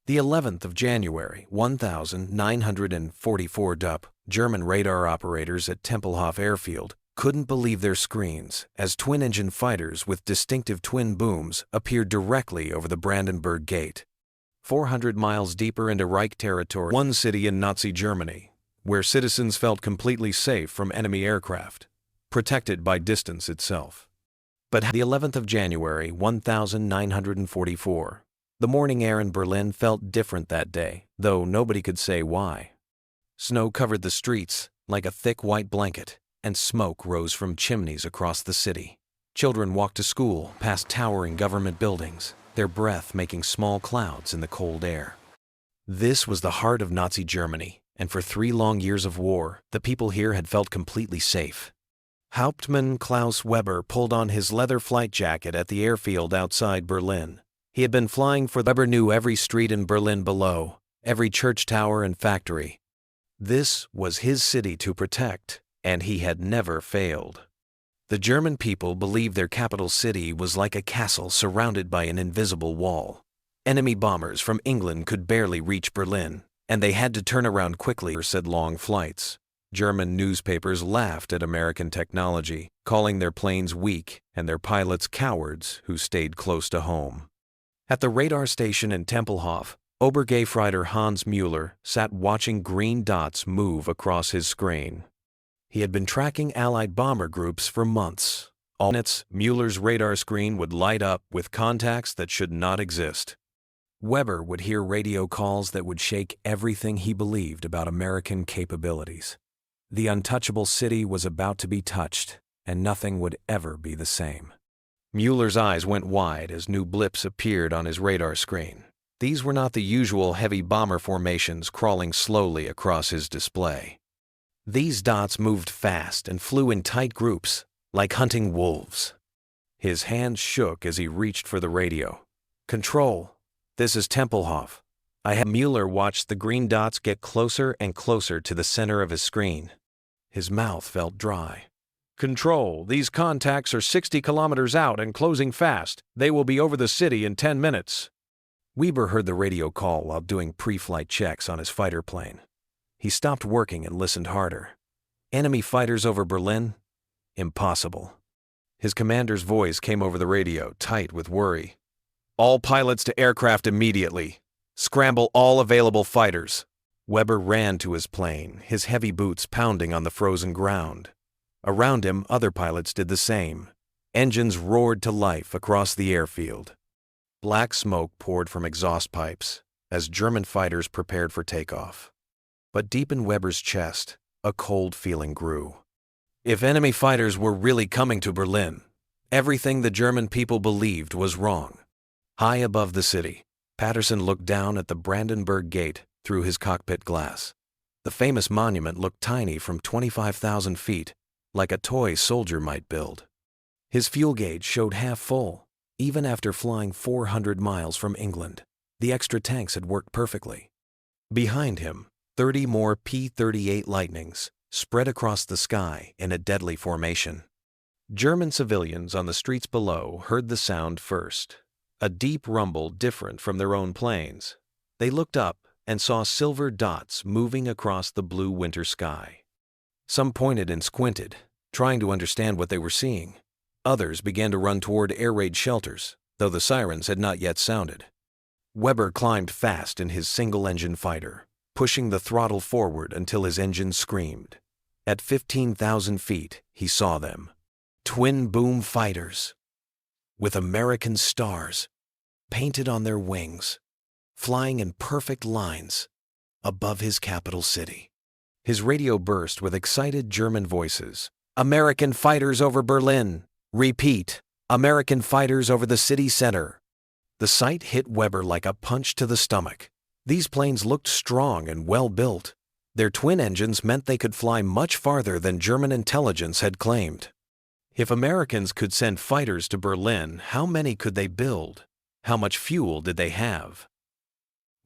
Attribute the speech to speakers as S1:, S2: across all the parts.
S1: The 11th of January, 1944 DUP, German radar operators at Tempelhof Airfield couldn't believe their screens as twin-engine fighters with distinctive twin booms appeared directly over the Brandenburg Gate. 400 miles deeper into Reich territory, one city in Nazi Germany, where citizens felt completely safe from enemy aircraft, protected by distance itself. But the 11th of January, 1944, the morning air in Berlin felt different that day, though nobody could say why. Snow covered the streets like a thick white blanket, and smoke rose from chimneys across the city. Children walked to school past towering government buildings, their breath making small clouds in the cold air. This was the heart of Nazi Germany, and for 3 long years of war, the people here had felt completely safe. Hauptmann Klaus Weber pulled on his leather flight jacket at the airfield outside Berlin. He had been flying for Weber knew every street in Berlin below, every church tower and factory. This was his city to protect, and he had never failed. The German people believed their capital city was like a castle surrounded by an invisible wall. Enemy bombers from England could barely reach Berlin, and they had to turn around quickly or said long flights. German newspapers laughed at American technology, calling their planes weak and their pilots cowards who stayed close to home. At the radar station in Tempelhof, Obergefreiter Hans Müller sat watching green dots move across his screen. He had been tracking Allied bomber groups for months. All minutes, Müller's radar screen would light up with contacts that should not exist. Weber would hear radio calls that would shake everything he believed about American capabilities. The untouchable city was about to be touched, and nothing would ever be the same. Müller's eyes went wide as new blips appeared on his radar screen. These were not the usual heavy bomber formations crawling slowly across his display. These dots moved fast and flew in tight groups, like hunting wolves. His hands shook as he reached for the radio. "Control, this is Tempelhof." Müller watched the green dots get closer and closer to the center of his screen. His mouth felt dry. "Control, these contacts are 60 kilometers out and closing fast. They will be over the city in 10 minutes. Weber heard the radio call while doing pre-flight checks on his fighter plane. He stopped working and listened harder. Enemy fighters over Berlin? Impossible. His commander's voice came over the radio, tight with worry. "All pilots to aircraft immediately. Scramble all available fighters." Weber ran to his plane, his heavy boots pounding on the frozen ground. Around him, other pilots did the same. Engines roared to life across the airfield. Black smoke poured from exhaust pipes as German fighters prepared for takeoff. But deep in Weber's chest, a cold feeling grew. If enemy fighters were really coming to Berlin, everything the German people believed was wrong. High above the city, Patterson looked down at the Brandenburg Gate through his cockpit glass. The famous monument looked tiny from 25,000 feet, like a toy soldier might build. His fuel gauge showed half full, even after flying 400 miles from England. The extra tanks had worked perfectly. Behind him, 30 more P-38 Lightnings spread across the sky in a deadly formation. German civilians on the streets below heard the sound first, a deep rumble different from their own planes. They looked up and saw silver dots moving across the blue winter sky. Some pointed and squinted, trying to understand what they were seeing. Others began to run toward air raid shelters, though the sirens had not yet sounded. Weber climbed fast in his single-engine fighter, pushing the throttle forward until his engine screamed. At 15,000 feet, he saw them. Twin-boom fighters, with American stars painted on their wings, flying in perfect lines above his capital city. His radio burst with excited German voices. "American fighters over Berlin! Repeat, American fighters over the city center!" The sight hit Weber like a punch to the stomach. These planes looked strong and well-built. Their twin engines meant they could fly much farther than German intelligence had claimed. If Americans could send fighters to Berlin, how many could they build? How much fuel did they have?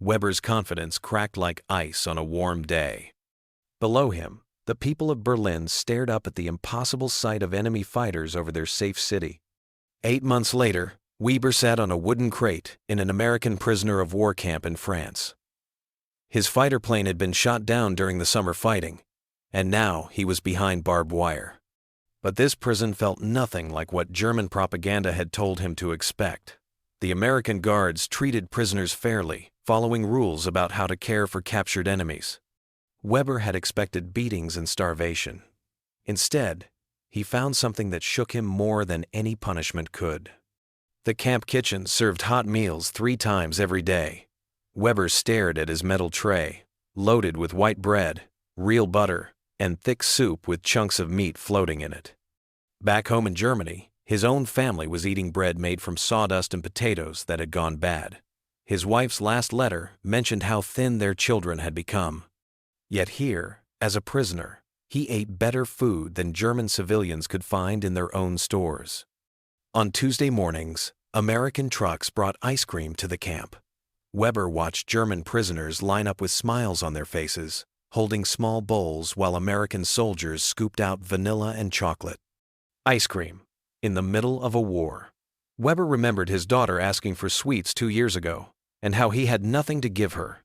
S1: Weber's confidence cracked like ice on a warm day. Below him, the people of Berlin stared up at the impossible sight of enemy fighters over their safe city. 8 months later, Weber sat on a wooden crate in an American prisoner of war camp in France. His fighter plane had been shot down during the summer fighting, and now he was behind barbed wire. But this prison felt nothing like what German propaganda had told him to expect. The American guards treated prisoners fairly, following rules about how to care for captured enemies. Weber had expected beatings and starvation. Instead, he found something that shook him more than any punishment could. The camp kitchen served hot meals 3 times every day. Weber stared at his metal tray, loaded with white bread, real butter, and thick soup with chunks of meat floating in it. Back home in Germany, his own family was eating bread made from sawdust and potatoes that had gone bad. His wife's last letter mentioned how thin their children had become. Yet here, as a prisoner, he ate better food than German civilians could find in their own stores. On Tuesday mornings, American trucks brought ice cream to the camp. Weber watched German prisoners line up with smiles on their faces, holding small bowls while American soldiers scooped out vanilla and chocolate. Ice cream, in the middle of a war. Weber remembered his daughter asking for sweets 2 years ago, and how he had nothing to give her.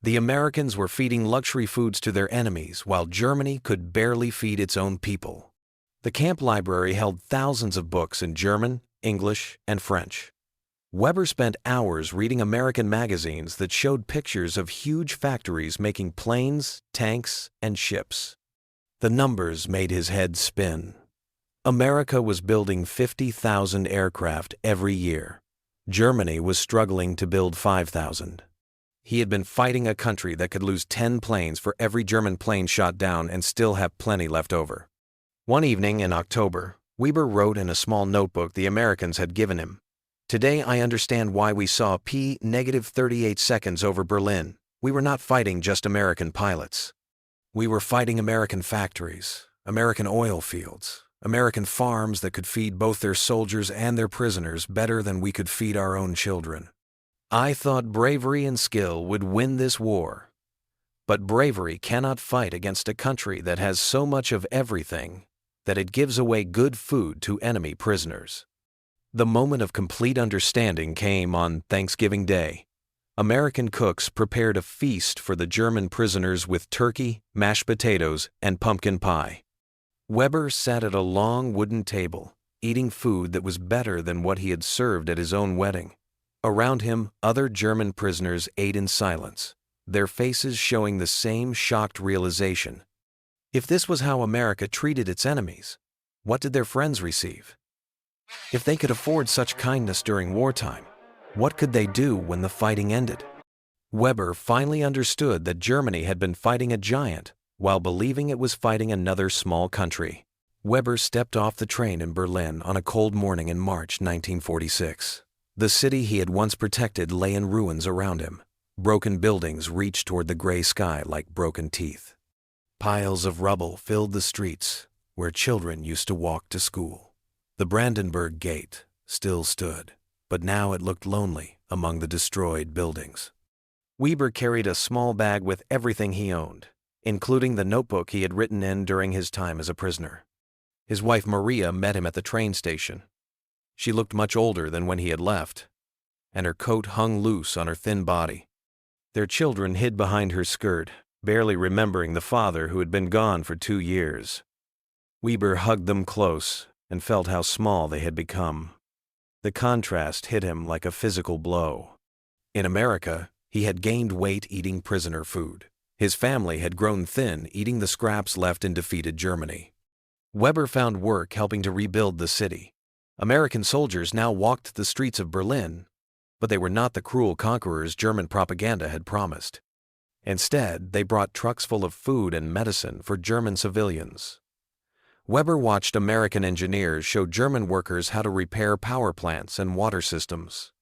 S1: The Americans were feeding luxury foods to their enemies while Germany could barely feed its own people. The camp library held thousands of books in German, English, and French. Weber spent hours reading American magazines that showed pictures of huge factories making planes, tanks, and ships. The numbers made his head spin. America was building 50,000 aircraft every year. Germany was struggling to build 5,000. He had been fighting a country that could lose 10 planes for every German plane shot down and still have plenty left over. One evening in October, Weber wrote in a small notebook the Americans had given him, "Today I understand why we saw P-38 seconds over Berlin. We were not fighting just American pilots. We were fighting American factories, American oil fields, American farms that could feed both their soldiers and their prisoners better than we could feed our own children. I thought bravery and skill would win this war. But bravery cannot fight against a country that has so much of everything that it gives away good food to enemy prisoners." The moment of complete understanding came on Thanksgiving Day. American cooks prepared a feast for the German prisoners with turkey, mashed potatoes, and pumpkin pie. Weber sat at a long wooden table, eating food that was better than what he had served at his own wedding. Around him, other German prisoners ate in silence, their faces showing the same shocked realization. If this was how America treated its enemies, what did their friends receive? If they could afford such kindness during wartime, what could they do when the fighting ended? Weber finally understood that Germany had been fighting a giant while believing it was fighting another small country. Weber stepped off the train in Berlin on a cold morning in March 1946. The city he had once protected lay in ruins around him. Broken buildings reached toward the gray sky like broken teeth. Piles of rubble filled the streets where children used to walk to school. The Brandenburg Gate still stood, but now it looked lonely among the destroyed buildings. Weber carried a small bag with everything he owned, including the notebook he had written in during his time as a prisoner. His wife Maria met him at the train station. She looked much older than when he had left, and her coat hung loose on her thin body. Their children hid behind her skirt, barely remembering the father who had been gone for 2 years. Weber hugged them close and felt how small they had become. The contrast hit him like a physical blow. In America, he had gained weight eating prisoner food. His family had grown thin eating the scraps left in defeated Germany. Weber found work helping to rebuild the city. American soldiers now walked the streets of Berlin, but they were not the cruel conquerors German propaganda had promised. Instead, they brought trucks full of food and medicine for German civilians. Weber watched American engineers show German workers how to repair power plants and water systems.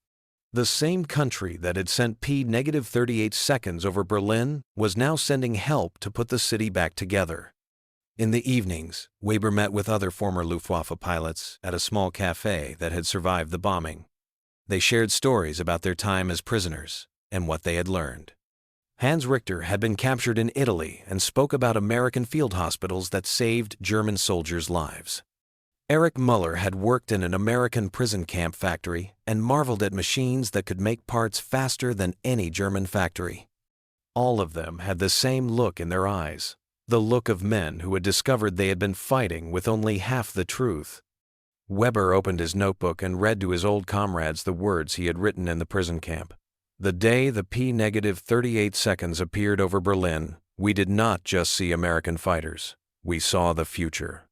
S1: The same country that had sent P-38 seconds over Berlin was now sending help to put the city back together. In the evenings, Weber met with other former Luftwaffe pilots at a small cafe that had survived the bombing. They shared stories about their time as prisoners and what they had learned. Hans Richter had been captured in Italy and spoke about American field hospitals that saved German soldiers' lives. Erich Muller had worked in an American prison camp factory and marveled at machines that could make parts faster than any German factory. All of them had the same look in their eyes, the look of men who had discovered they had been fighting with only half the truth. Weber opened his notebook and read to his old comrades the words he had written in the prison camp. The day the P-38 seconds appeared over Berlin, we did not just see American fighters. We saw the future.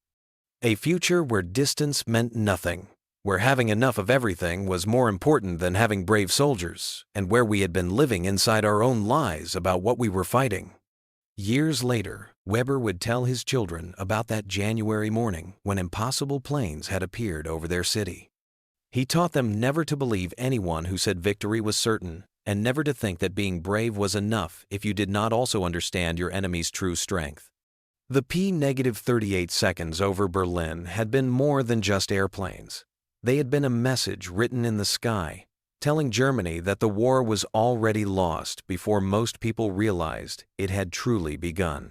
S1: A future where distance meant nothing, where having enough of everything was more important than having brave soldiers, and where we had been living inside our own lies about what we were fighting. Years later, Weber would tell his children about that January morning when impossible planes had appeared over their city. He taught them never to believe anyone who said victory was certain, and never to think that being brave was enough if you did not also understand your enemy's true strength. The P-38 seconds over Berlin had been more than just airplanes. They had been a message written in the sky, telling Germany that the war was already lost before most people realized it had truly begun.